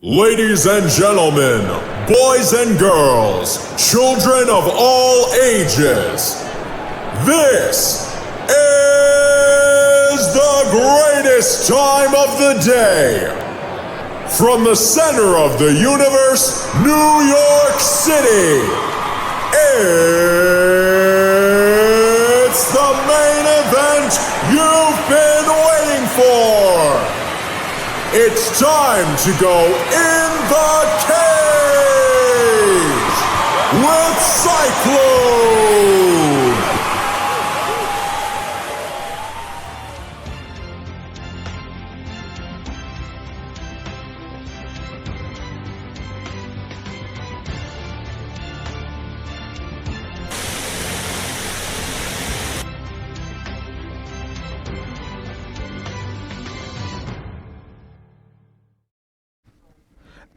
Ladies and gentlemen, boys and girls, children of all ages, this is the greatest time of the day. From the center of the universe, New York City, it's the main event you've been waiting for. It's time to go in the cage with Cyclone.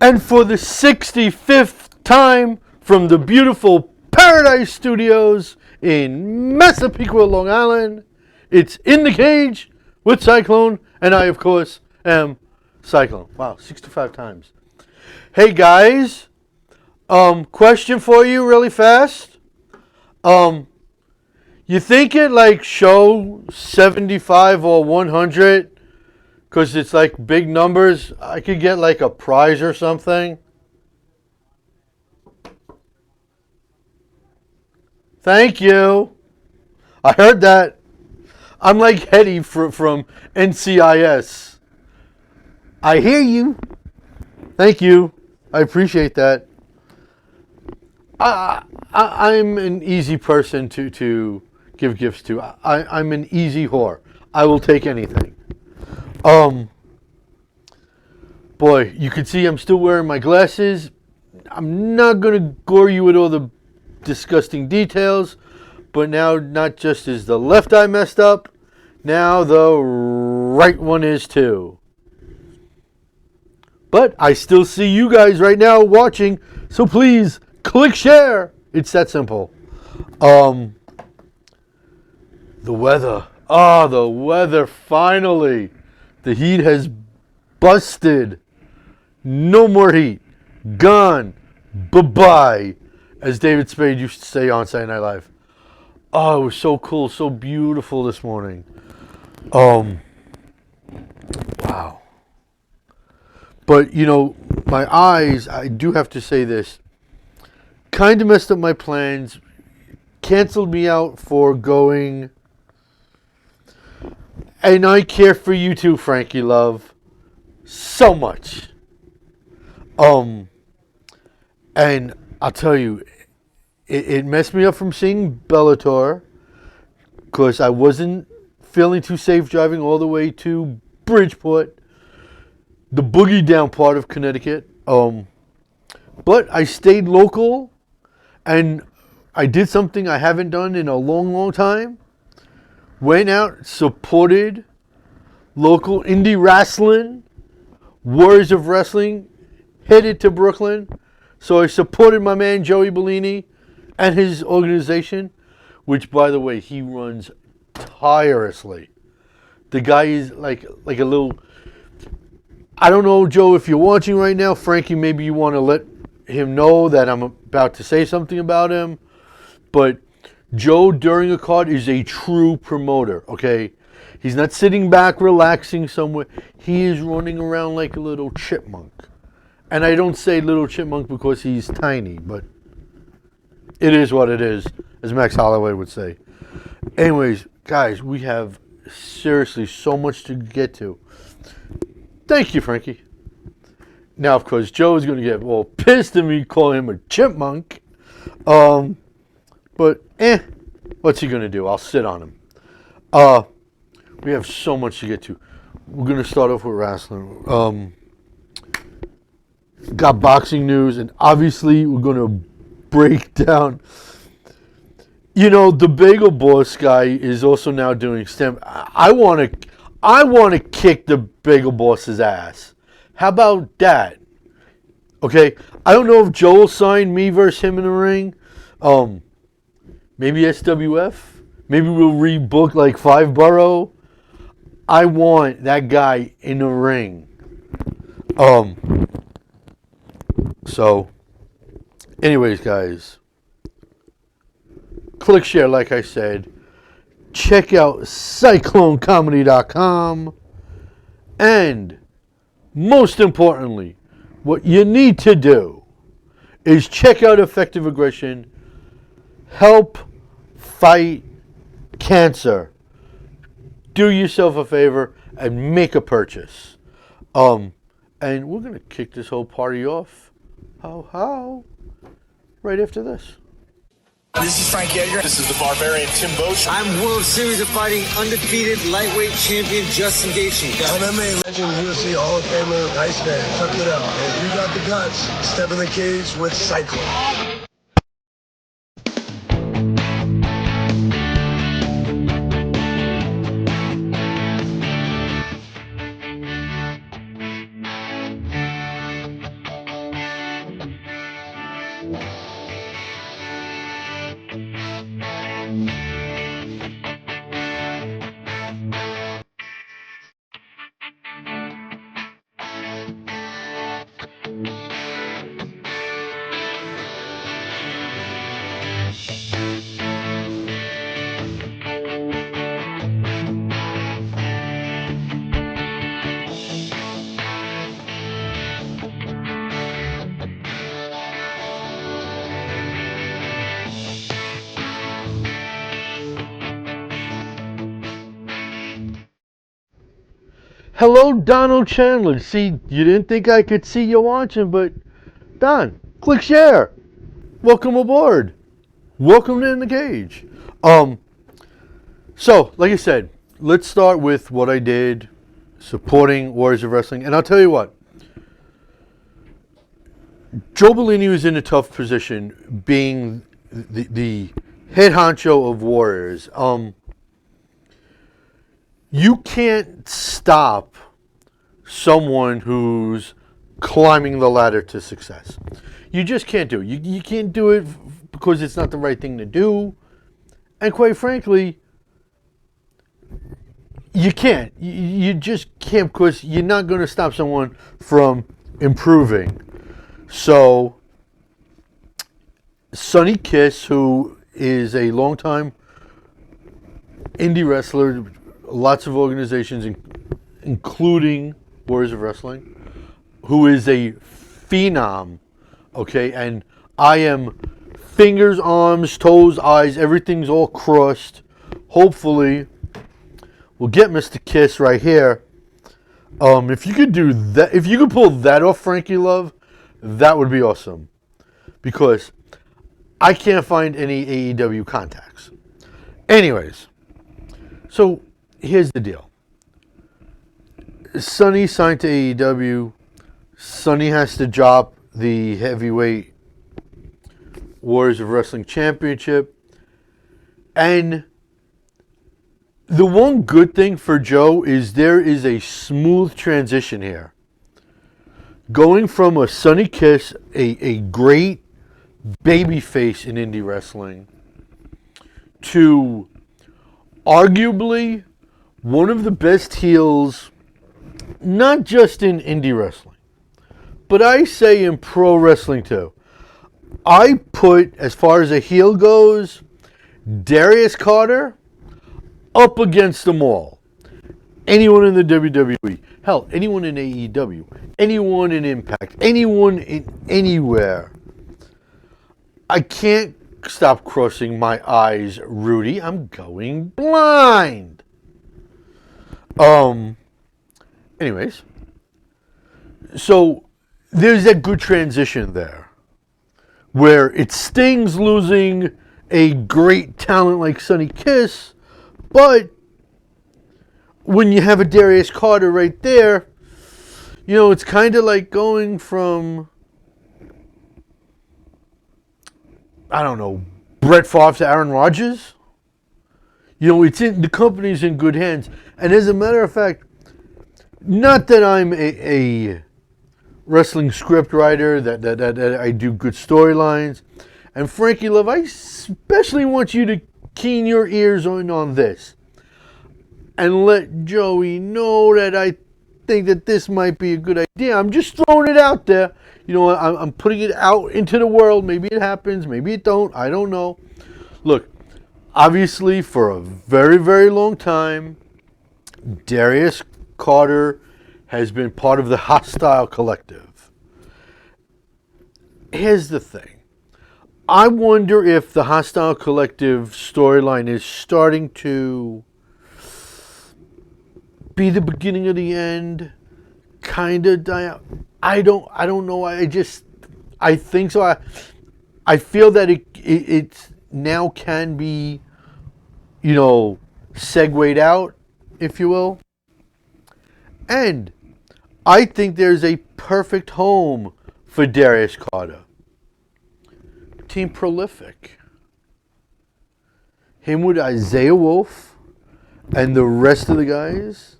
And for the 65th time from the beautiful Paradise Studios in Massapequa, Long Island, it's In the Cage with Cyclone, and I, of course, am Cyclone. Wow, 65 times. Hey, guys, question for you really fast. You think it like show 75 or 100? Because it's like big numbers, I could get like a prize or something. Thank you. I heard that. I'm like Hetty from NCIS. I hear you. Thank you. I appreciate that. I'm an easy person to give gifts to. I'm an easy whore. I will take anything. Boy, you can see I'm still wearing my glasses. I'm not going to gore you with all the disgusting details, but now not just is the left eye messed up, now the right one is too. But I still see you guys right now watching, so please click share. It's that simple. The weather. The weather finally. The heat has busted. No more heat. Gone. Bye-bye. As David Spade used to say on Saturday Night Live. Oh, it was so cool, so beautiful this morning. Wow. But, you know, my eyes, I do have to say this, kind of messed up my plans. Canceled me out for going. And I care for you too, Frankie Love, so much. And I'll tell you, it messed me up from seeing Bellator, because I wasn't feeling too safe driving all the way to Bridgeport, the boogie down part of Connecticut. But I stayed local, and I did something I haven't done in a long, long time. Went out, supported local indie wrestling, Warriors of Wrestling, headed to Brooklyn. So I supported my man Joey Bellini and his organization, which, by the way, he runs tirelessly. The guy is like a little... I don't know, Joe, if you're watching right now, Frankie, maybe you want to let him know that I'm about to say something about him. But Joe, during a card, is a true promoter, okay? He's not sitting back, relaxing somewhere. He is running around like a little chipmunk. And I don't say little chipmunk because he's tiny, but it is what it is, as Max Holloway would say. Anyways, guys, we have seriously so much to get to. Thank you, Frankie. Now, of course, Joe is going to get all pissed at me calling him a chipmunk. But, what's he going to do? I'll sit on him. We have so much to get to. We're going to start off with wrestling. Got boxing news, and obviously we're going to break down. You know, the Bagel Boss guy is also now doing stand. I want to kick the Bagel Boss's ass. How about that? Okay, I don't know if Joel signed me versus him in the ring. Maybe SWF. Maybe we'll rebook like Five Borough. I want that guy in the ring. So, anyways, guys, click share, like I said. Check out cyclonecomedy.com. And most importantly, what you need to do is check out Effective Aggression. Help fight cancer. Do yourself a favor and make a purchase. And we're going to kick this whole party off. How? Right after this. This is Frank Edgar. This is the Barbarian Tim Bosch. I'm World Series of Fighting undefeated lightweight champion Justin Gaethje. MMA legend, UFC Hall of Famer, Iceman. Check it out. If you got the guts, step in the cage with Cyclone. Hello, Donald Chandler. See, you didn't think I could see you watching, but Don, click share. Welcome aboard. Welcome to In the Cage. So, like I said, let's start with what I did supporting Warriors of Wrestling. And I'll tell you what, Joe Bellini was in a tough position being the head honcho of Warriors. You can't stop someone who's climbing the ladder to success. You just can't do it. You can't do it because it's not the right thing to do. And quite frankly, you can't. You just can't, because you're not going to stop someone from improving. So, Sonny Kiss, who is a longtime indie wrestler, lots of organizations, including Warriors of Wrestling, who is a phenom, okay? And I am fingers, arms, toes, eyes, everything's all crossed. Hopefully, we'll get Mr. Kiss right here. If you could do that, if you could pull that off, Frankie Love, that would be awesome. Because I can't find any AEW contacts. Anyways, so here's the deal. Sonny signed to AEW. Sonny has to drop the heavyweight Warriors of Wrestling Championship. And the one good thing for Joe is there is a smooth transition here. Going from a Sonny Kiss, a great babyface in indie wrestling, to arguably one of the best heels, not just in indie wrestling, but I say in pro wrestling too. I put, as far as a heel goes, Darius Carter up against them all. Anyone in the WWE, hell, anyone in AEW, anyone in Impact, anyone in anywhere. I can't stop crossing my eyes, Rudy. I'm going blind. Anyways, so there's that good transition there, where it stings losing a great talent like Sonny Kiss, but when you have a Darius Carter right there, you know, it's kind of like going from, I don't know, Brett Favre to Aaron Rodgers. You know, the company's in good hands. And as a matter of fact, not that I'm a wrestling script writer, that I do good storylines. And Frankie Love, I especially want you to keen your ears on this. And let Joey know that I think that this might be a good idea. I'm just throwing it out there. you know what, I'm putting it out into the world. Maybe it happens, maybe it don't. I don't know. Look, obviously, for a very, very long time, Darius Carter has been part of the Hostile Collective. Here's the thing. I wonder if the Hostile Collective storyline is starting to be the beginning of the end, kind of die out. I don't know. I think so. I feel that it now can be, you know, segued out, if you will. And I think there's a perfect home for Darius Carter. Team Prolific. Him with Isaiah Wolf and the rest of the guys.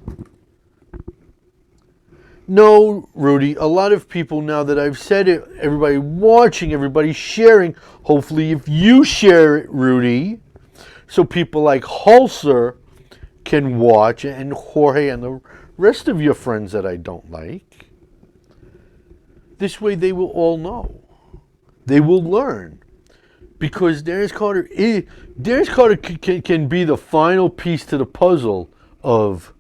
No, Rudy, a lot of people, now that I've said it, everybody watching, everybody sharing, hopefully if you share it, Rudy, so people like Hulser can watch, and Jorge and the rest of your friends that I don't like. This way they will all know. They will learn. Because Darius Carter can be the final piece to the puzzle of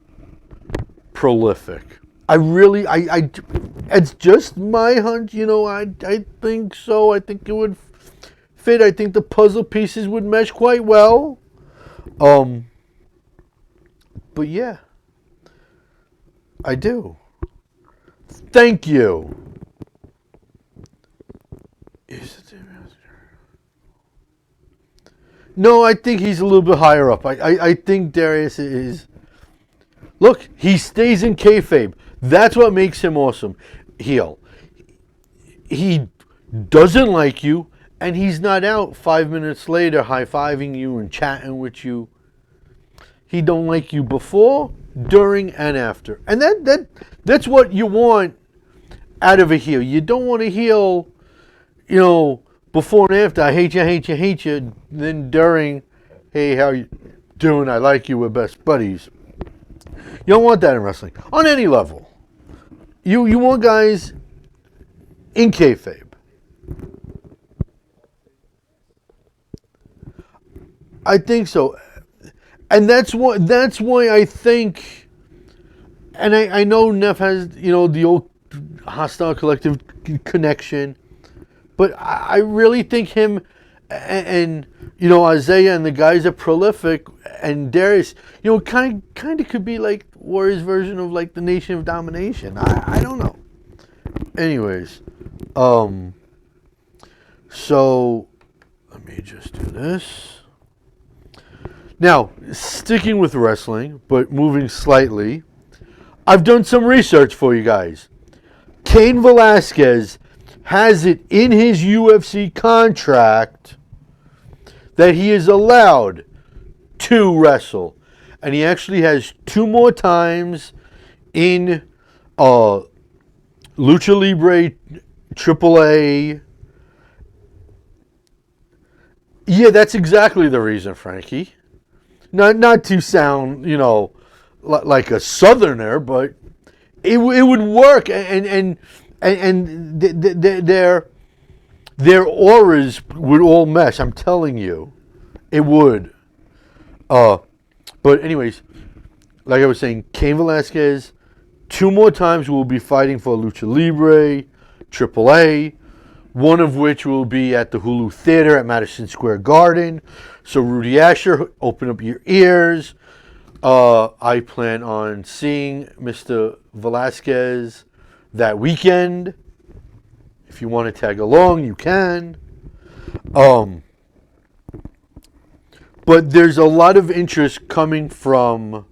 Prolific. It's just my hunch, you know, I think so. I think it would fit. I think the puzzle pieces would mesh quite well. But yeah, I do. Thank you. No, I think he's a little bit higher up. I think Darius is... Look, he stays in kayfabe. That's what makes him awesome. Heel. He doesn't like you, and he's not out 5 minutes later high-fiving you and chatting with you. He don't like you before, during, and after. And that's what you want out of a heel. You don't want a heel, you know, before and after, I hate you, hate you, hate you. Then during, hey, how you doing? I like you, we're best buddies. You don't want that in wrestling. On any level. You want guys in kayfabe. I think so. And that's why I think, and I know Neff has, you know, the old Hostile Collective connection, but I really think him and you know, Isaiah and the guys at Prolific and Darius, you know, kind of could be like Warriors' version of like the Nation of Domination. I don't know. Anyways, so let me just do this. Now, sticking with wrestling, but moving slightly, I've done some research for you guys. Cain Velasquez has it in his UFC contract that he is allowed to wrestle. And he actually has 2 more times in Lucha Libre AAA. Yeah, that's exactly the reason, Frankie. Not to sound, you know, like a southerner, but it would work, and their auras would all mesh. I'm telling you, it would. But anyways, like I was saying, Cain Velasquez, 2 more times will be fighting for Lucha Libre AAA. One of which will be at the Hulu Theater at Madison Square Garden. So Rudy Asher, open up your ears. I plan on seeing Mr. Velasquez that weekend. If you want to tag along, you can. But there's a lot of interest coming from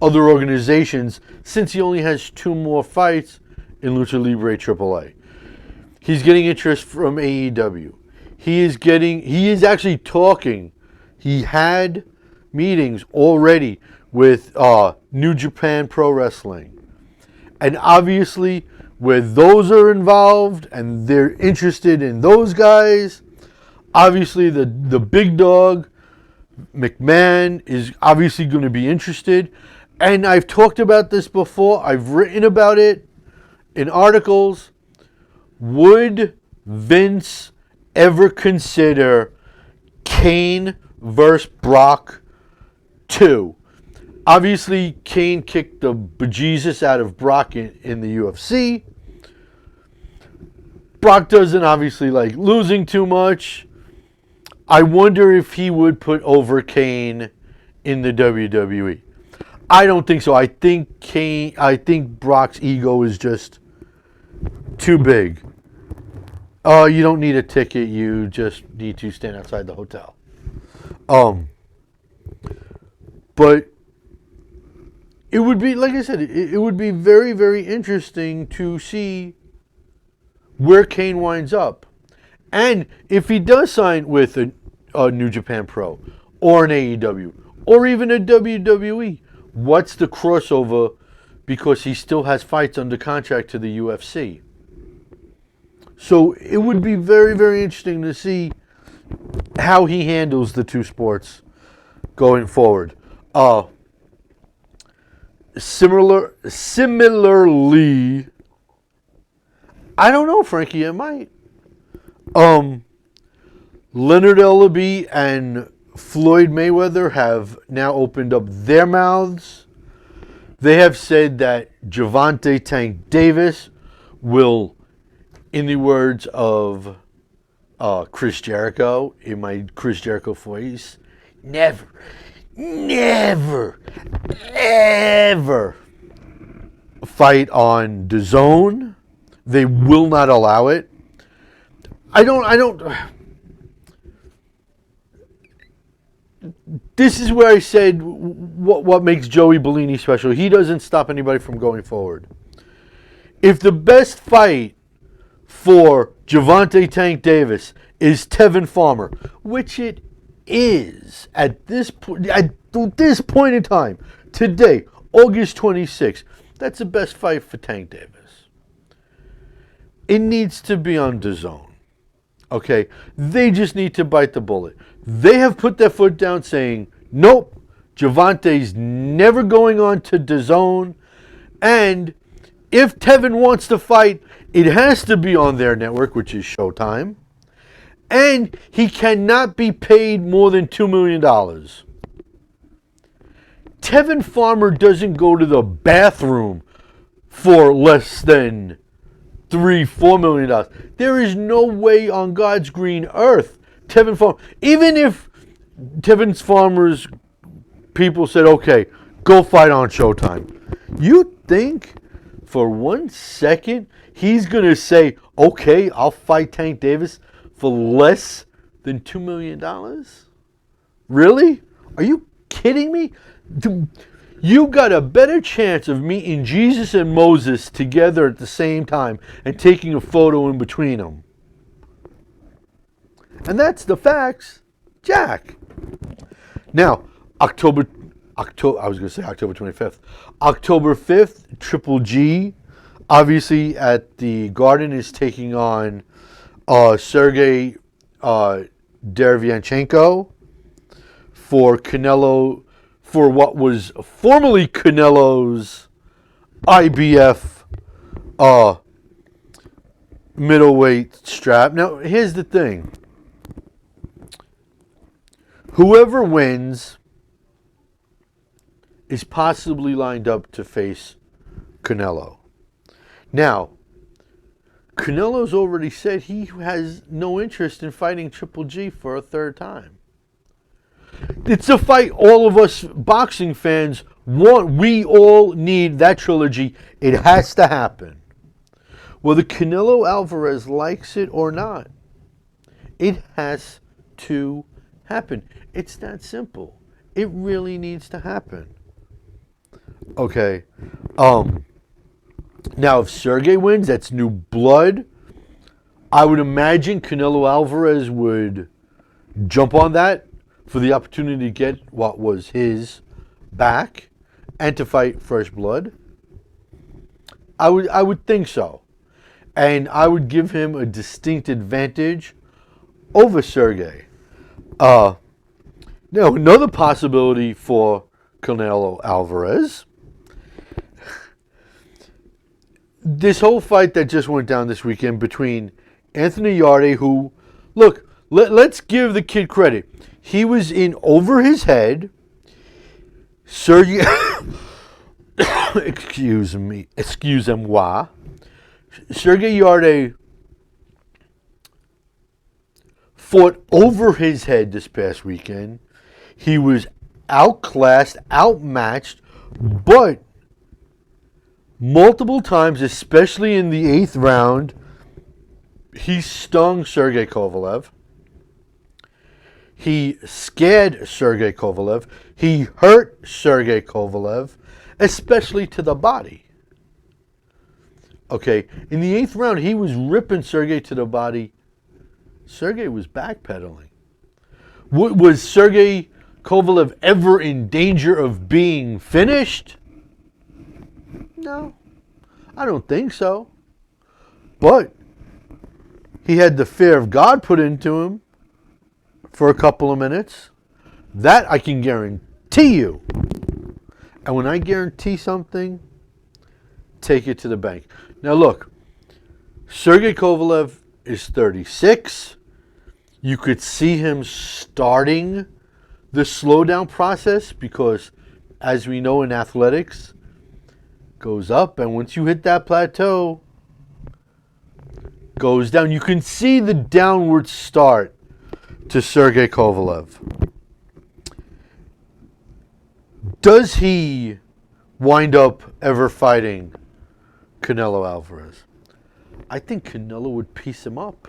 other organizations since he only has 2 more fights in Lucha Libre AAA. He's getting interest from AEW. He is actually talking. He had meetings already with New Japan Pro Wrestling. And obviously, where those are involved and they're interested in those guys, obviously the big dog, McMahon, is obviously going to be interested. And I've talked about this before. I've written about it in articles. would Vince ever consider Kane versus Brock 2? Obviously, Kane kicked the bejesus out of Brock in the UFC. Brock doesn't obviously like losing too much. I wonder if he would put over Kane in the WWE. I don't think so. I think Brock's ego is just too big. You don't need a ticket. You just need to stand outside the hotel. But it would be, like I said, it would be very, very interesting to see where Kane winds up. And if he does sign with a New Japan Pro or an AEW or even a WWE, what's the crossover? Because he still has fights under contract to the UFC. So it would be very, very interesting to see how he handles the two sports going forward. Similarly, I don't know, Frankie, it might. Leonard Ellaby and Floyd Mayweather have now opened up their mouths. They have said that Gervonta Tank Davis will, in the words of Chris Jericho, in my Chris Jericho voice, never, ever fight on DAZN. They will not allow it. I don't. This is where I said what makes Joey Bellini special. He doesn't stop anybody from going forward. If the best fight for Gervonta Tank Davis is Tevin Farmer, which it is at this point in time, today, August 26th, that's the best fight for Tank Davis. It needs to be on DAZN. Okay? They just need to bite the bullet. They have put their foot down saying, nope, Gervonta's never going on to DAZN. And if Tevin wants to fight, it has to be on their network, which is Showtime. And he cannot be paid more than $2 million. Tevin Farmer doesn't go to the bathroom for less than $3-4 million. There is no way on God's green earth Tevin Farmer, even if Tevin Farmer's people said, okay, go fight on Showtime, you think for 1 second he's going to say, okay, I'll fight Tank Davis for less than $2 million? Really? Are you kidding me? You got a better chance of meeting Jesus and Moses together at the same time and taking a photo in between them. And that's the facts, Jack. Now, October 25th. October 5th, Triple G, obviously at the Garden, is taking on Sergey Derevyanchenko for Canelo, for what was formerly Canelo's IBF middleweight strap. Now, here's the thing. Whoever wins is possibly lined up to face Canelo. Now, Canelo's already said he has no interest in fighting Triple G for a third time. It's a fight all of us boxing fans want. We all need that trilogy. It has to happen. Whether Canelo Alvarez likes it or not, it has to happen. It's that simple. It really needs to happen. Okay. Now, if Sergey wins, that's new blood. I would imagine Canelo Alvarez would jump on that for the opportunity to get what was his back and to fight fresh blood. I would think so. And I would give him a distinct advantage over Sergey. Now, another possibility for Canelo Alvarez. this whole fight that just went down this weekend between Anthony Yarde, who, look, let's give the kid credit. He was in over his head. Sergey, excuse-moi. Sergey Yarde fought over his head this past weekend. He was outclassed, outmatched, but multiple times, especially in the 8th round, he stung Sergey Kovalev. He scared Sergey Kovalev. He hurt Sergey Kovalev, especially to the body. Okay, in the 8th round, he was ripping Sergey to the body. Sergey was backpedaling. Was Sergey Kovalev ever in danger of being finished? No, I don't think so. But he had the fear of God put into him for a couple of minutes. That I can guarantee you. And when I guarantee something, take it to the bank. Now look, Sergey Kovalev is 36. You could see him starting the slowdown process because, as we know in athletics, goes up, and once you hit that plateau, goes down. You can see the downward start to Sergey Kovalev. Does he wind up ever fighting Canelo Alvarez? I think Canelo would piece him up.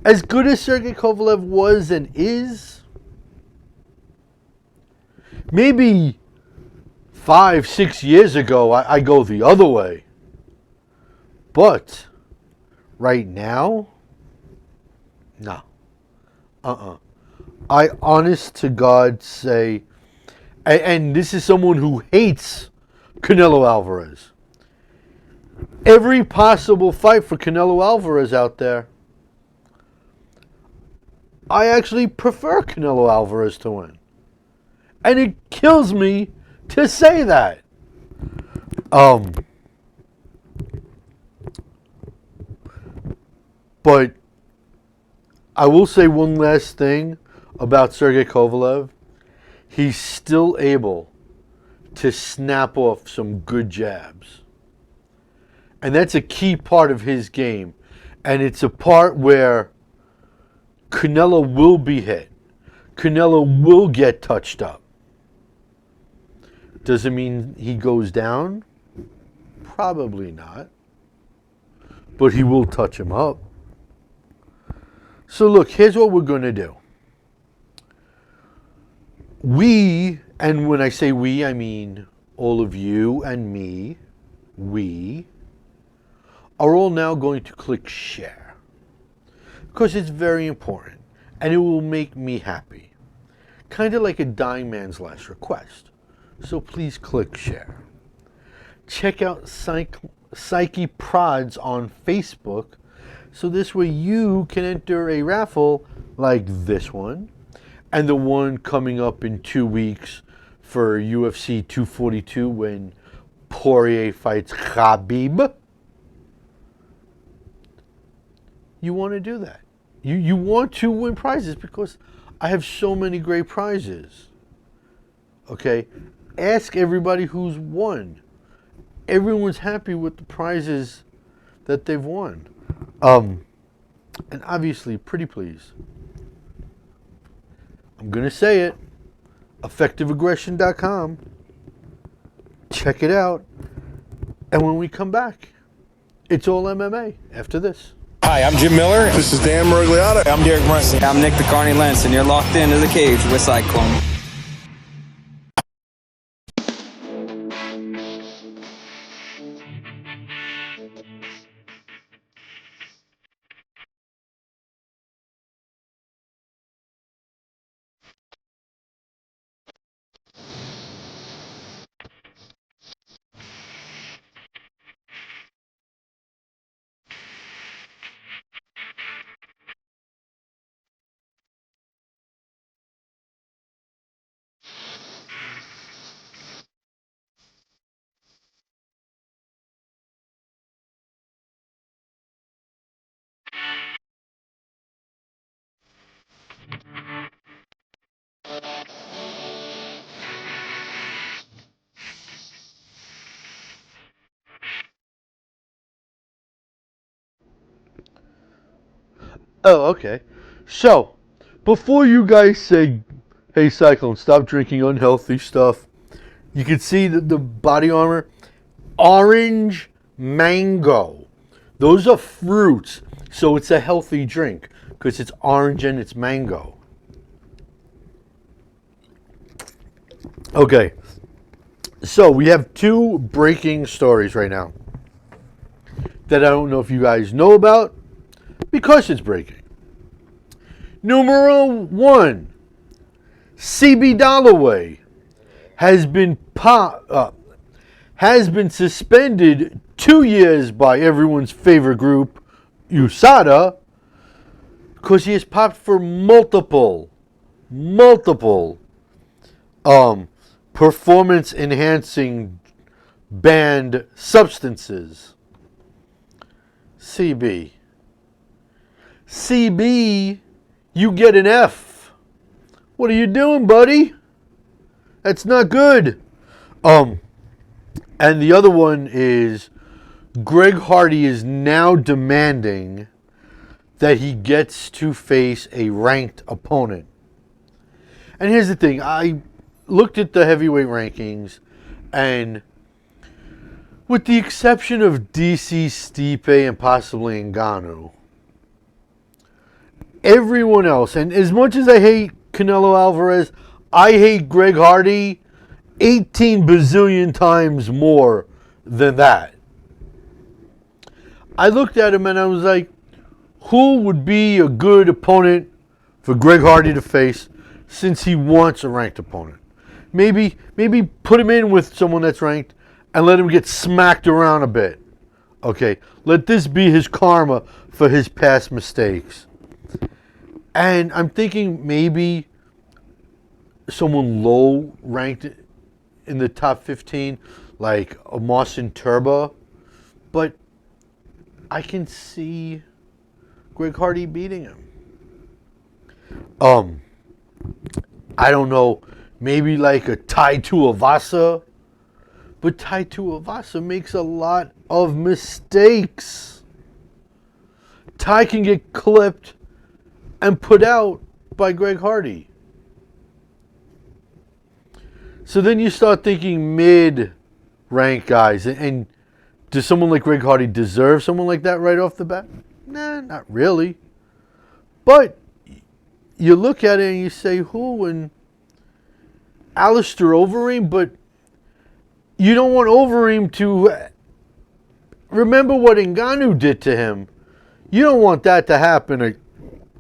As good as Sergey Kovalev was and is, maybe 5-6 years ago, I go the other way. But right now, no. I honest to God say, and this is someone who hates Canelo Alvarez. Every possible fight for Canelo Alvarez out there, I actually prefer Canelo Alvarez to win. And it kills me to say that. But I will say one last thing about Sergey Kovalev. He's still able to snap off some good jabs. And that's a key part of his game. And it's a part where Canelo will be hit. Canelo will get touched up. Does it mean he goes down? Probably not. But he will touch him up. So look, here's what we're going to do. We, and when I say we, I mean all of you and me, we are all now going to click share. Because it's very important. And it will make me happy. Kind of like a dying man's last request. So please click share. Check out Psyche Prods on Facebook. So this way you can enter a raffle like this one. And the one coming up in 2 weeks for UFC 242 when Poirier fights Khabib. You want to do that. You want to win prizes because I have so many great prizes. Okay? Ask everybody who's won. Everyone's happy with the prizes that they've won. And obviously, pretty please. I'm going to say it. EffectiveAggression.com. Check it out. And when we come back, it's all MMA after this. Hi, I'm Jim Miller. This is Dan Morigliata. I'm Derek Brunson. I'm Nick the Carney Lentz, and you're locked into the cage with Cyclone. Oh, okay. So, before you guys say, hey, Cyclone, stop drinking unhealthy stuff, you can see the body armor. Orange mango. Those are fruits, so it's a healthy drink because it's orange and it's mango. Okay, so we have two breaking stories right now that I don't know if you guys know about because it's breaking. Numero one, CB Dollaway has been suspended 2 years by everyone's favorite group, USADA, because he has popped for multiple performance enhancing banned substances. CB, you get an F. What are you doing, buddy? That's not good. And the other one is Greg Hardy is now demanding that he gets to face a ranked opponent. And here's the thing. I looked at the heavyweight rankings, and with the exception of DC, Stipe, and possibly Ngannou, everyone else, and as much as I hate Canelo Alvarez, I hate Greg Hardy 18 bazillion times more than that. I looked at him and I was like, who would be a good opponent for Greg Hardy to face since he wants a ranked opponent? Maybe put him in with someone that's ranked and let him get smacked around a bit. Okay, let this be his karma for his past mistakes. And I'm thinking maybe someone low ranked in the top 15, like a Marcin Turbo, but I can see Greg Hardy beating him. I don't know, maybe like a Tai Tuivasa, but Tai Tuivasa makes a lot of mistakes. Tai can get clipped and put out by Greg Hardy. So then you start thinking mid-rank guys, and does someone like Greg Hardy deserve someone like that right off the bat? Nah, not really. But you look at it and you say, who? And Alistair Overeem, but you don't want Overeem to remember what Ngannou did to him. You don't want that to happen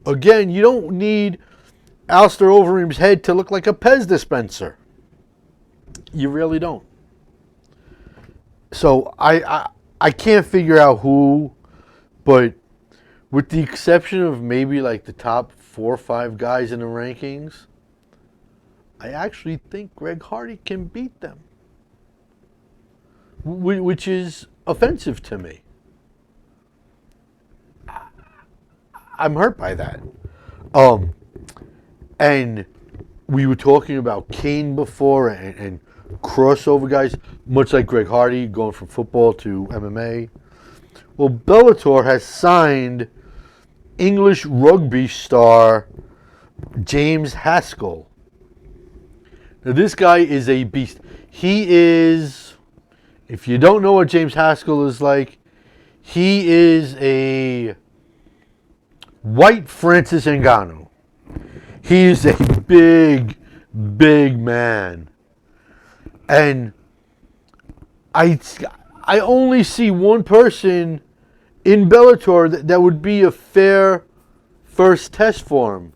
again. You don't need Alistair Overeem's head to look like a Pez dispenser. You really don't. So I can't figure out who, but with the exception of maybe like the top 4 or 5 guys in the rankings, I actually think Greg Hardy can beat them, which is offensive to me. I'm hurt by that. And we were talking about Kane before and crossover guys, much like Greg Hardy going from football to MMA. Well, Bellator has signed English rugby star James Haskell. Now, this guy is a beast. He is, if you don't know what James Haskell is like, he is a white Francis Ngannou. He is a big man. And I only see one person in Bellator that would be a fair first test for him.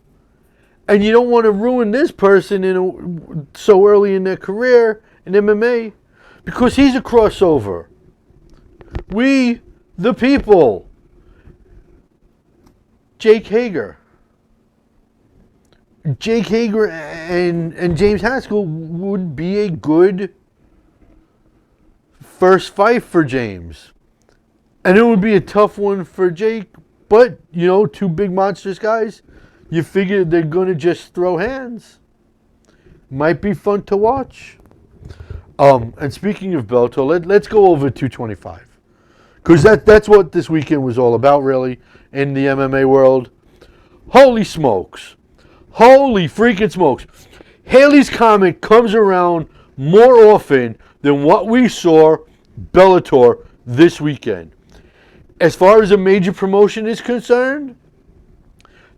And you don't want to ruin this person so early in their career in MMA because he's a crossover. We, the people. Jake Hager and James Haskell would be a good first fight for James. And it would be a tough one for Jake, but, you know, 2 big monstrous guys, you figure they're going to just throw hands. Might be fun to watch. And speaking of Bellator, let's go over 225. Because that's what this weekend was all about, really, in the MMA world. Holy smokes. Holy freaking smokes. Haley's Comet comes around more often than what we saw Bellator this weekend. As far as a major promotion is concerned,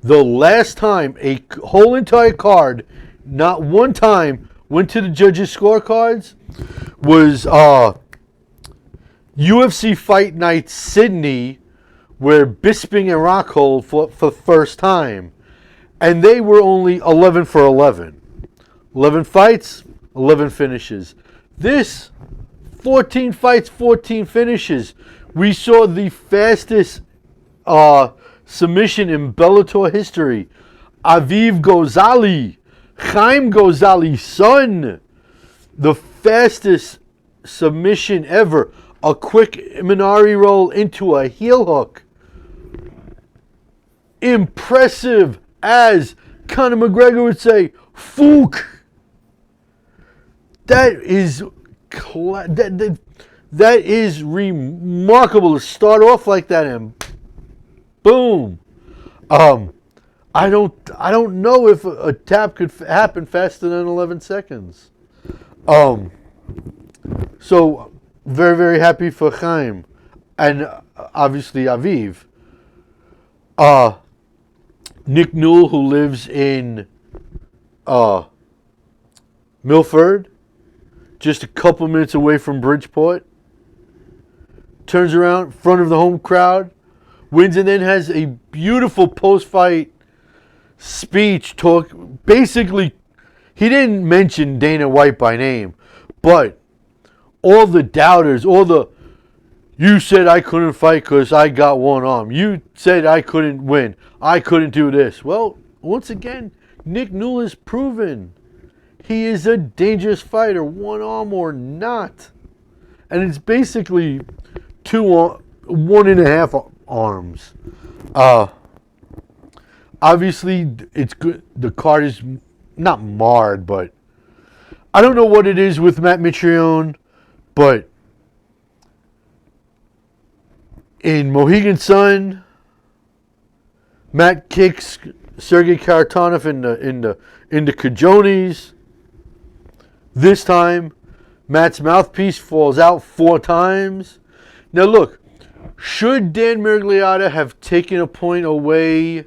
the last time a whole entire card, not one time, went to the judges' scorecards was UFC Fight Night Sydney, where Bisping and Rockhold fought for the first time. And they were only 11 for 11. 11 fights, 11 finishes. This, 14 fights, 14 finishes. We saw the fastest submission in Bellator history. Aviv Gozali, Chaim Gozali's son. The fastest submission ever. A quick Minari roll into a heel hook. Impressive, as Conor McGregor would say, Fook. That is that is remarkable to start off like that and boom. I don't know if a tap could happen faster than 11 seconds. So very, very happy for Chaim and obviously Aviv. Nick Newell, who lives in Milford, just a couple minutes away from Bridgeport, turns around in front of the home crowd, wins, and then has a beautiful post-fight speech talk. Basically, he didn't mention Dana White by name, but all the doubters, you said I couldn't fight because I got one arm. You said I couldn't win. I couldn't do this. Well, once again, Nick Newell has proven he is a dangerous fighter, one arm or not. And it's basically 1.5 arms. Obviously, it's good. The card is not marred, but I don't know what it is with Matt Mitrione, but in Mohegan Sun, Matt kicks Sergey Karatanov in the Cajones. This time, Matt's mouthpiece falls out 4 times. Now look, should Dan Miragliotta have taken a point away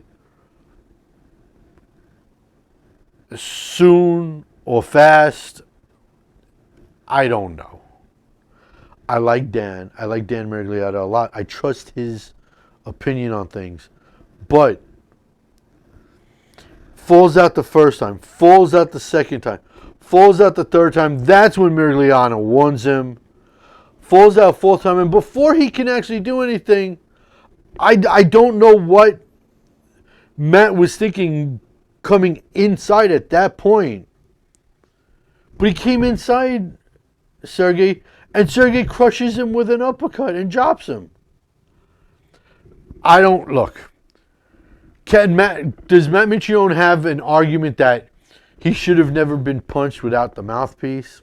soon or fast? I don't know. I like Dan. I like Dan Miragliotta a lot. I trust his opinion on things. But falls out the first time, falls out the second time, falls out the third time. That's when Miragliotta warns him. Falls out 4th time, and before he can actually do anything, I don't know what Matt was thinking coming inside at that point. But he came inside Sergey, and Sergey crushes him with an uppercut and drops him. Look. Does Matt Mitrione have an argument that he should have never been punched without the mouthpiece?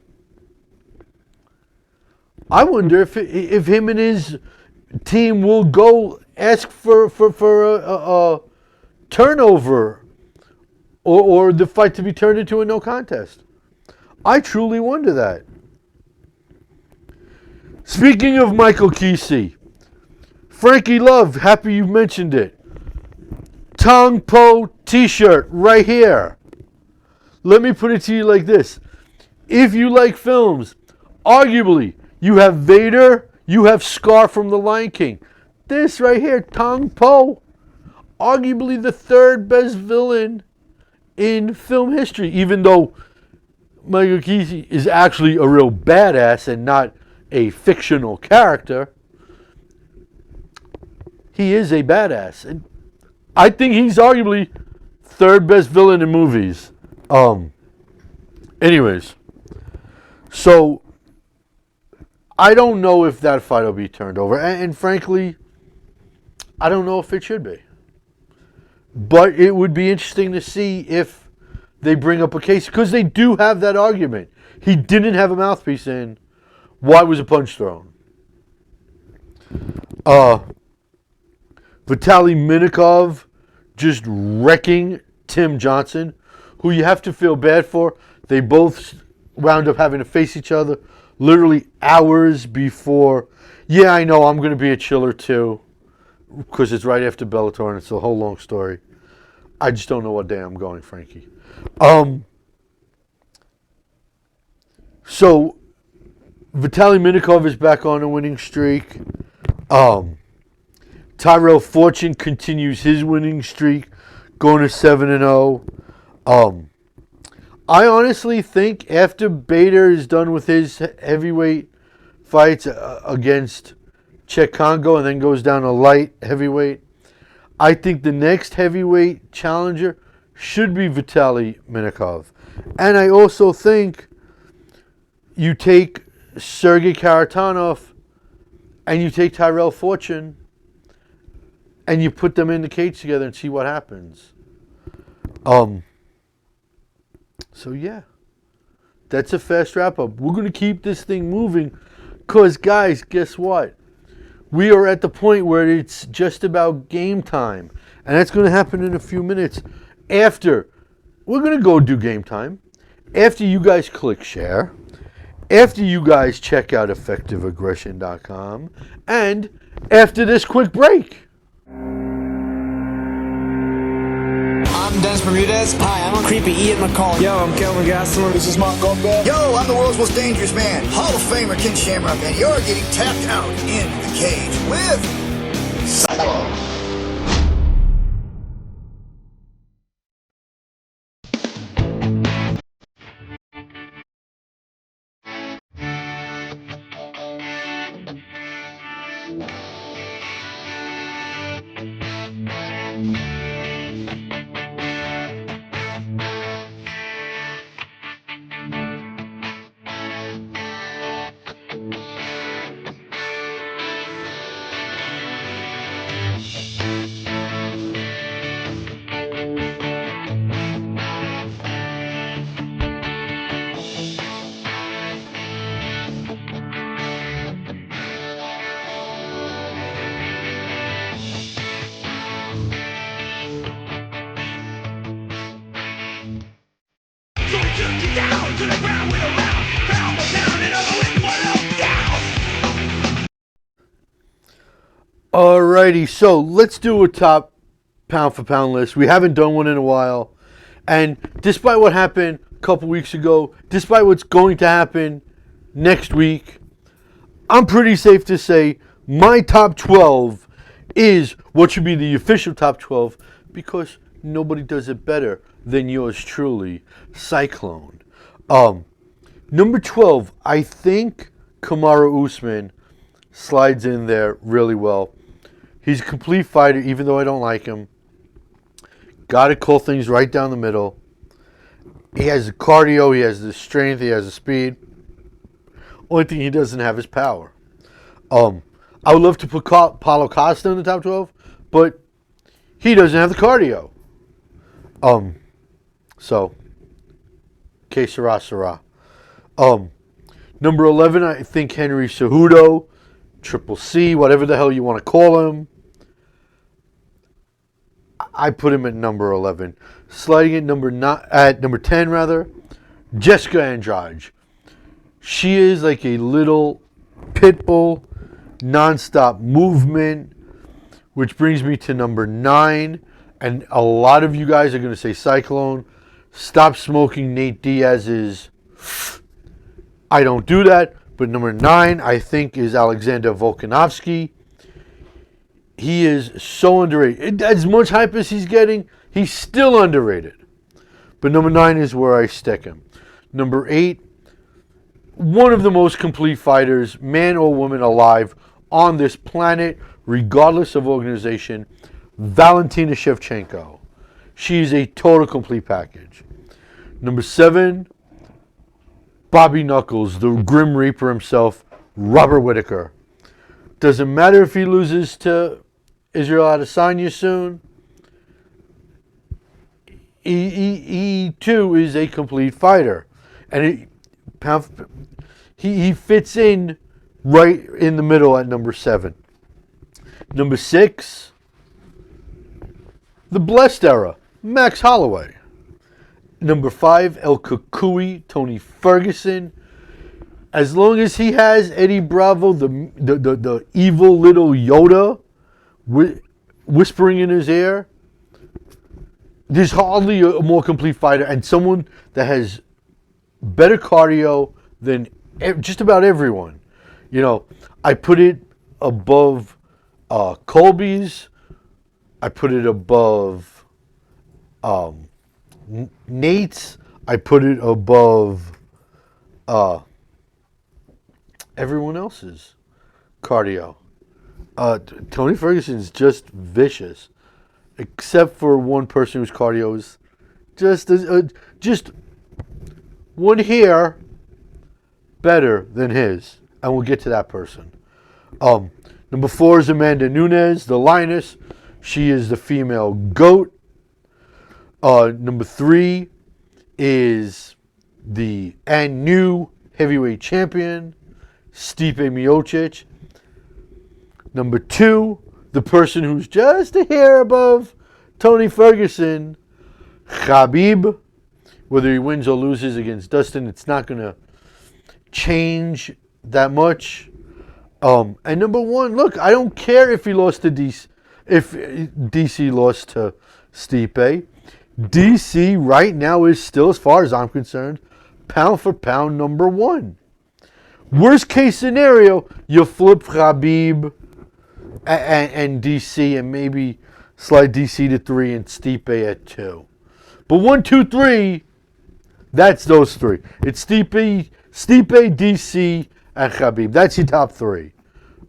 I wonder if him and his team will go ask for a turnover or the fight to be turned into a no contest. I truly wonder that. Speaking of Michael Kesey, Frankie Love, happy you mentioned it. Tong Po t-shirt right here. Let me put it to you like this. If you like films, arguably, you have Vader, you have Scar from The Lion King. This right here, Tong Po, arguably the 3rd best villain in film history, even though Michael Kesey is actually a real badass and not a fictional character. He is a badass. And I think he's arguably 3rd best villain in movies. Anyways, so I don't know if that fight will be turned over. And frankly, I don't know if it should be. But it would be interesting to see if they bring up a case, because they do have that argument. He didn't have a mouthpiece in. Why was a punch thrown? Vitaly Minikov just wrecking Tim Johnson, who you have to feel bad for. They both wound up having to face each other literally hours before. Yeah, I know, I'm going to be a chiller too, because it's right after Bellator and it's a whole long story. I just don't know what day I'm going, Frankie. So, Vitaly Minikov is back on a winning streak. Tyrell Fortune continues his winning streak, going to 7-0. I honestly think after Bader is done with his heavyweight fights against Czech Congo and then goes down to light heavyweight, I think the next heavyweight challenger should be Vitaly Minikov. And I also think you take Sergey Karatanov and you take Tyrell Fortune and you put them in the cage together and see what happens. So yeah, that's a fast wrap up. We're going to keep this thing moving because, guys, guess what? We are at the point where it's just about game time. And that's going to happen in a few minutes. After, we're going to go do game time. After you guys click share. After you guys check out effectiveaggression.com. And after this quick break. I'm Dennis Bermudez. Hi, I'm Creepy Ian McCall. Yo, I'm Kelvin Gastelum. This is Mark Goldberg. Yo, I'm the world's most dangerous man, Hall of Famer Ken Shamrock, and you're getting tapped out in the cage with Cyclone. Alrighty, so let's do a top pound for pound list. We haven't done one in a while. And despite what happened a couple weeks ago, despite what's going to happen next week, I'm pretty safe to say my top 12 is what should be the official top 12 because nobody does it better than yours truly, Cyclone. Number 12, I think Kamaru Usman slides in there really well. He's a complete fighter, even though I don't like him. Got to call things right down the middle. He has the cardio, he has the strength, he has the speed. Only thing he doesn't have is power. I would love to put Paulo Costa in the top 12, but he doesn't have the cardio. So, que sera, sera. Number 11, I think Henry Cejudo, Triple C, whatever the hell you want to call him. I put him at number 11. Sliding at number 10 rather, Jessica Andrade. She is like a little pit bull, non-stop movement, which brings me to number 9. And a lot of you guys are going to say Cyclone. Stop smoking Nate Diaz's. I don't do that. But number 9, I think, is Alexander Volkanovski. He is so underrated. As much hype as he's getting, he's still underrated. But number 9 is where I stick him. Number 8, one of the most complete fighters, man or woman alive, on this planet, regardless of organization, Valentina Shevchenko. She's a total complete package. Number 7, Bobby Knuckles, the Grim Reaper himself, Robert Whittaker. Doesn't matter if he loses to Israel Adesanya soon. He too is a complete fighter. And he fits in right in the middle at number 7. Number 6, The Blessed Era, Max Holloway. Number 5, El Cucuy, Tony Ferguson. As long as he has Eddie Bravo, the evil little Yoda whispering in his ear, there's hardly a more complete fighter, and someone that has better cardio than just about everyone. You know, I put it above Colby's. I put it above Nate's. I put it above everyone else's cardio. Tony Ferguson's just vicious, except for one person whose cardio is just one hair better than his, and we'll get to that person. Number 4 is Amanda Nunes, the Lioness. She is the female GOAT. Number 3 is the new heavyweight champion, Stipe Miocic. Number 2, the person who's just a hair above Tony Ferguson, Khabib. Whether he wins or loses against Dustin, it's not going to change that much. And number 1, look, I don't care if he lost to DC, if DC lost to Stipe. DC right now is still, as far as I'm concerned, pound for pound number 1. Worst case scenario, you flip Khabib and DC, and maybe slide DC to 3 and Stipe at 2. But 1, 2, 3, that's those 3. It's Stipe, DC, and Khabib. That's your top 3.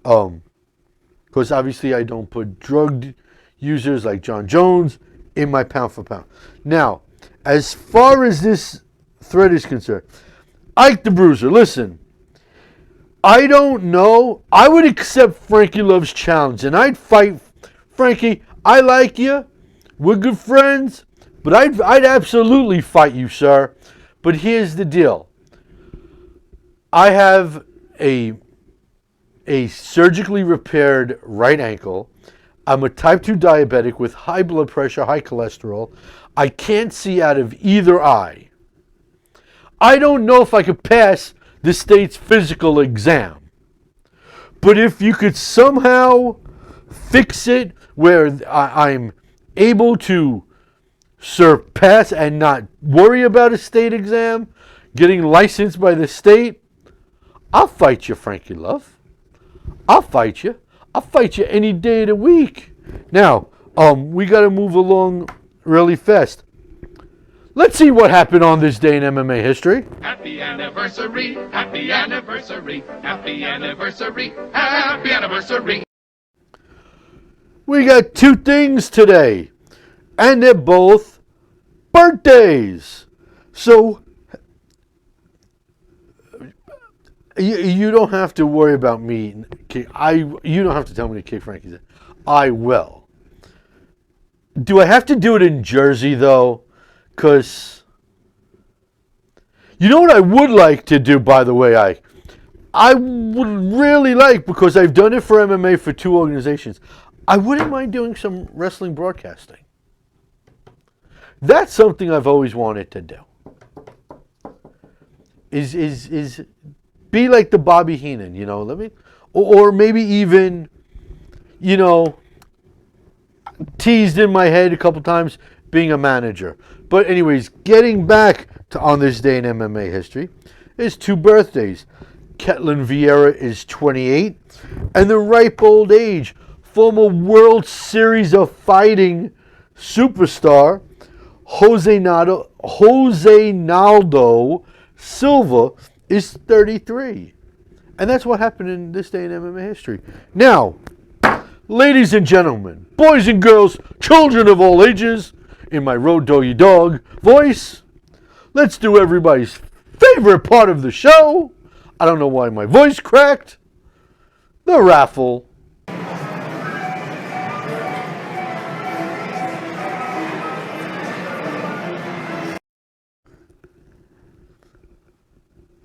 Because obviously I don't put drug users like John Jones in my pound for pound. Now, as far as this thread is concerned, Ike the Bruiser, listen, I don't know. I would accept Frankie Love's challenge, and I'd fight Frankie. I like you. We're good friends, but I'd absolutely fight you, sir. But here's the deal. I have a surgically repaired right ankle. I'm a type 2 diabetic with high blood pressure, high cholesterol. I can't see out of either eye. I don't know if I could pass the state's physical exam. But if you could somehow fix it where I'm able to surpass and not worry about a state exam, getting licensed by the state, I'll fight you, Frankie Love. I'll fight you. I'll fight you any day of the week. Now, we got to move along really fast. Let's see what happened on this day in MMA history. Happy anniversary, happy anniversary, happy anniversary, happy anniversary. We got 2 things today, and they're both birthdays. So, you don't have to worry about me. You don't have to tell me to kick Frankie's ass. I will. Do I have to do it in Jersey, though? Because, you know what I would like to do, by the way, I would really like, because I've done it for MMA for 2 organizations, I wouldn't mind doing some wrestling broadcasting. That's something I've always wanted to do. Is be like the Bobby Heenan, you know, or maybe even, you know, teased in my head a couple times being a manager. But anyways, getting back to on this day in MMA history, is 2 birthdays. Ketlin Vieira is 28, and the ripe old age, former World Series of Fighting superstar Jose Naldo Silva is 33. And that's what happened in this day in MMA history. Now, ladies and gentlemen, boys and girls, children of all ages, in my Road Doggy Dog voice, let's do everybody's favorite part of the show. I don't know why my voice cracked. The raffle.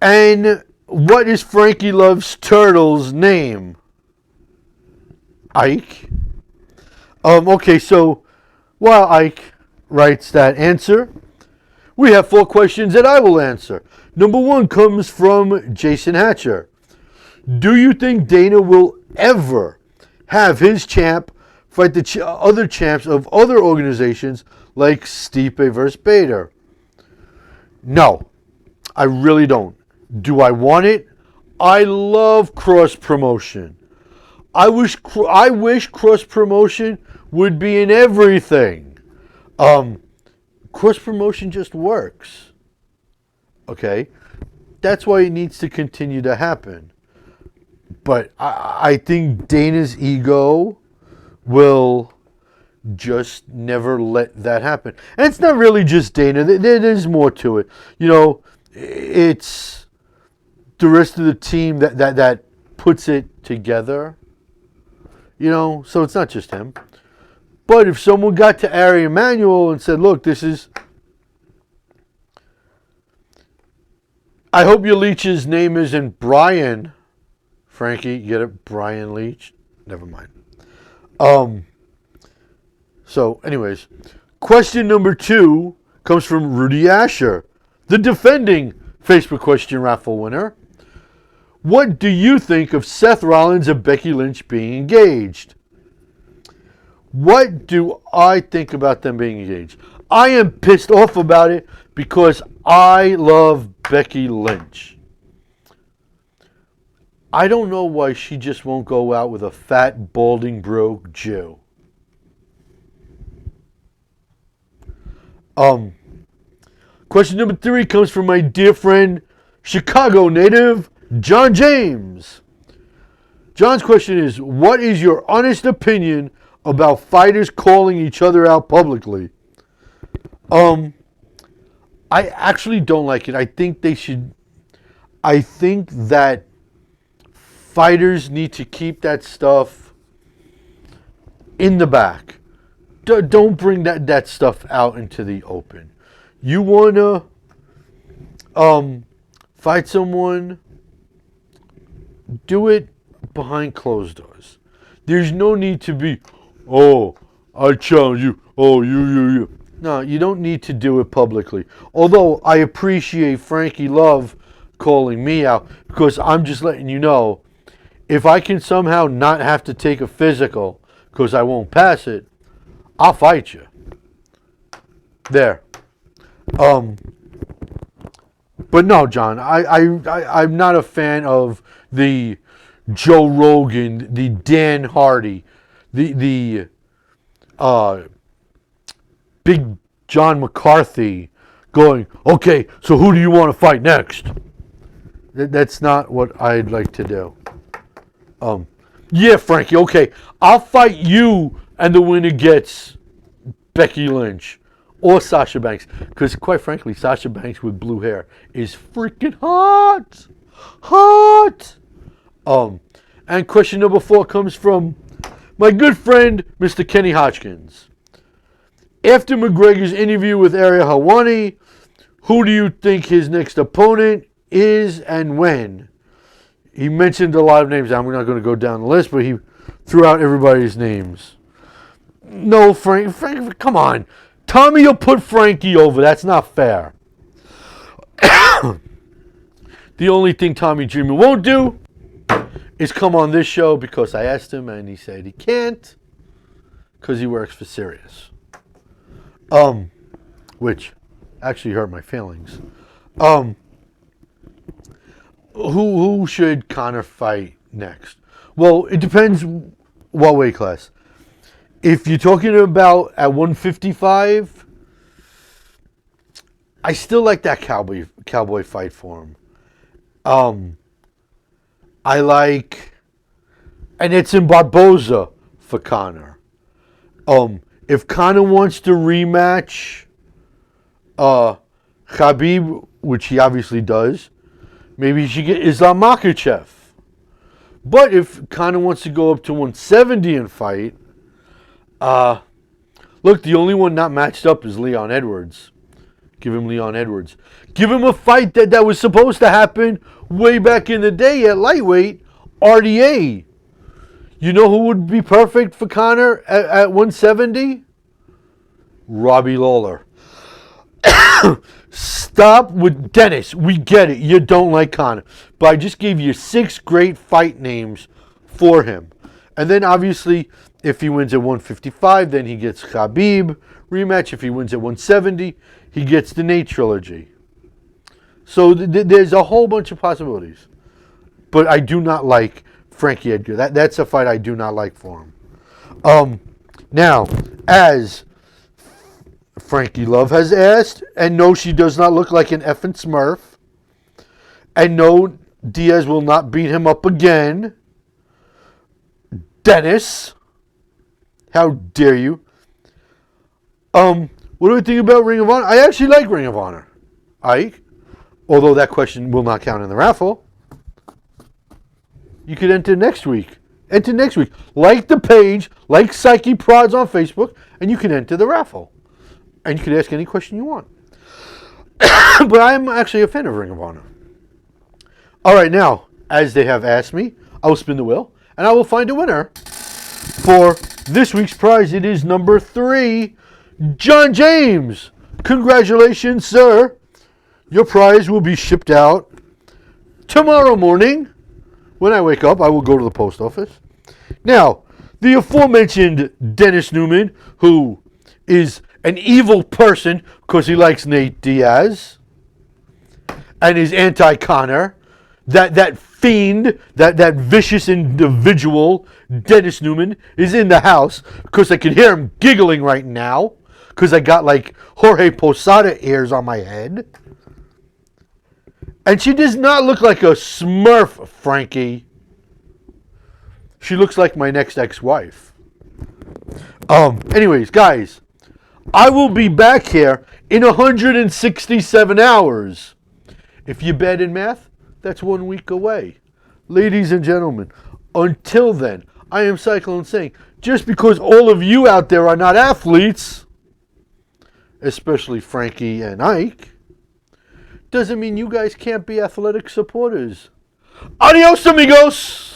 And what is Frankie Love's turtle's name? Ike. Okay, so While Ike writes that answer, we have 4 questions that I will answer. Number 1 comes from Jason Hatcher. Do you think Dana will ever have his champ fight the other champs of other organizations like Stipe versus Bader? No, I really don't. Do I want it? I love cross promotion. I wish cross promotion would be in everything. Cross promotion just works. Okay? That's why it needs to continue to happen. But I think Dana's ego will just never let that happen. And it's not really just Dana. There's more to it. You know, it's the rest of the team that puts it together. You know, so it's not just him. But if someone got to Ari Emanuel and said, look, this is... I hope your Leech's name isn't Brian. Frankie, you get it? Brian Leach? Never mind. So, anyways, question number 2 comes from Rudy Asher, the defending Facebook question raffle winner. What do you think of Seth Rollins and Becky Lynch being engaged? What do I think about them being engaged? I am pissed off about it because I love Becky Lynch. I don't know why she just won't go out with a fat, balding, broke Jew. Question number 3 comes from my dear friend, Chicago native, John James. John's question is, what is your honest opinion about fighters calling each other out publicly? I actually don't like it. I think they should... I think that fighters need to keep that stuff in the back. Don't bring that stuff out into the open. You want to fight someone, do it behind closed doors. There's no need to be, oh, I challenge you, oh, you. No, you don't need to do it publicly. Although I appreciate Frankie Love calling me out, because I'm just letting you know, if I can somehow not have to take a physical because I won't pass it, I'll fight you. There. But no, John, I'm not a fan of the Joe Rogan, the Dan Hardy, the Big John McCarthy going, okay, so who do you want to fight next? That's not what I'd like to do. Yeah, Frankie, okay, I'll fight you and the winner gets Becky Lynch or Sasha Banks. Because quite frankly, Sasha Banks with blue hair is freaking hot. Hot. And question number 4 comes from my good friend, Mr. Kenny Hodgkins. After McGregor's interview with Ariel Helwani, who do you think his next opponent is and when? He mentioned a lot of names. I'm not going to go down the list, but he threw out everybody's names. No, Frank, come on. Tommy will put Frankie over. That's not fair. The only thing Tommy Dreamer won't do is come on this show because I asked him and he said he can't because he works for Sirius. Which actually hurt my feelings. Who should Conor fight next? Well, it depends what weight class. If you're talking about at 155, I still like that cowboy fight for him. I like, and it's in Barboza for Conor. If Conor wants to rematch Khabib, which he obviously does, maybe he should get Islam Makhachev. But if Conor wants to go up to 170 and fight, look, the only one not matched up is Leon Edwards. Give him Leon Edwards. Give him a fight that was supposed to happen way back in the day at lightweight, RDA. You know who would be perfect for Conor at 170? Robbie Lawler. Stop with Dennis. We get it. You don't like Conor. But I just gave you 6 great fight names for him. And then obviously, if he wins at 155, then he gets Khabib rematch. If he wins at 170, he gets the Nate trilogy. So there's a whole bunch of possibilities. But I do not like Frankie Edgar. That's a fight I do not like for him. Now, as Frankie Love has asked, and no, she does not look like an effing Smurf. And no, Diaz will not beat him up again. Dennis, how dare you? What do I think about Ring of Honor? I actually like Ring of Honor. Ike, although that question will not count in the raffle. You could enter next week. Enter next week. Like the page, like Psyche Prods on Facebook, and you can enter the raffle. And you can ask any question you want. But I'm actually a fan of Ring of Honor. All right, now, as they have asked me, I will spin the wheel, and I will find a winner for this week's prize. It is number 3, John James. Congratulations, sir. Your prize will be shipped out tomorrow morning. When I wake up, I will go to the post office. Now, the aforementioned Dennis Newman, who is an evil person because he likes Nate Diaz and is anti-Conor, that fiend, that vicious individual, Dennis Newman, is in the house because I can hear him giggling right now because I got like Jorge Posada ears on my head. And she does not look like a Smurf, Frankie. She looks like my next ex-wife. Anyways, guys, I will be back here in 167 hours. If you're bad in math, that's 1 week away. Ladies and gentlemen, until then, I am Cyclone saying, just because all of you out there are not athletes, especially Frankie and Ike, doesn't mean you guys can't be athletic supporters. Adios, amigos!